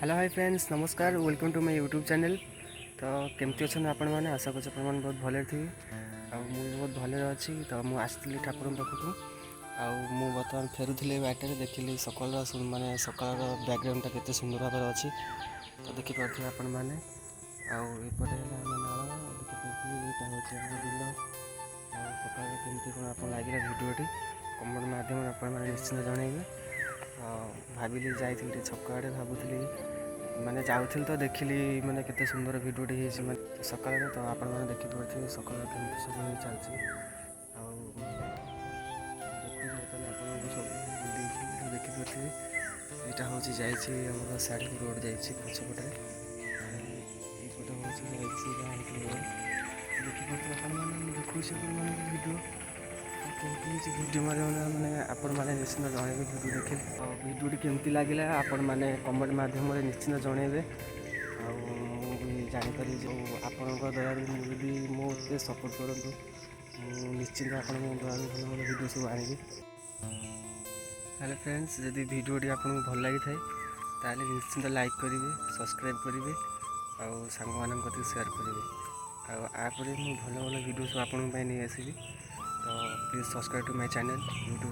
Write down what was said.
Hello hi friends, नमस्कार। Welcome to my YouTube channel. तो केमती अच्छा आपण मैंने आशा कर बहुत भले थी बहुत भले अच्छी। तो मुझे आसती ठाकुर पाखक बर्तमान फेरुली बाटर देखिली सकाल माने सकाल बैकग्राउंड के सुंदर भाव अच्छी। तो देखिपे आपण मैंने आउटे बिल सकाल केमती कौन आप लगे भिडियोटी कमेंट मध्यम आप निश्चिंत जनइबे। भाविली जाइए छक आड़े भावुली माने जाऊँ तो देखिली माने केते सुंदर भिडियोटी है सकाल। तो आपण मैंने देखिपे सकाल केमती सब चलती देखिपे यहाँ हूँ जाम साड़ी रोड जापटे यपटे हूँ जापटे देखिपे देखुच भिडियो भिडियो माध्यम आपण मैंने निश्चिंत जनइबे भिडियो देखिले भिडियोटी केमती लगे आपण मैंने कमेंट मध्यम निश्चिंत जनइबे। जापर जो आपण दया मुझे मो सपोर्ट करूँ निश्चिंत आप दया भल भल भिड सब आने। हेलो फ्रेंड्स, जदि भिडियोटी आपको भल लगी था ताले निश्चिंत लाइक करेंगे, सब्सक्राइब करेंगे और सांग मान शेयर करेंगे। आपर मुझे भल भल भिड सब आपंपाई नहीं आसवि। तो please subscribe to my channel YouTube.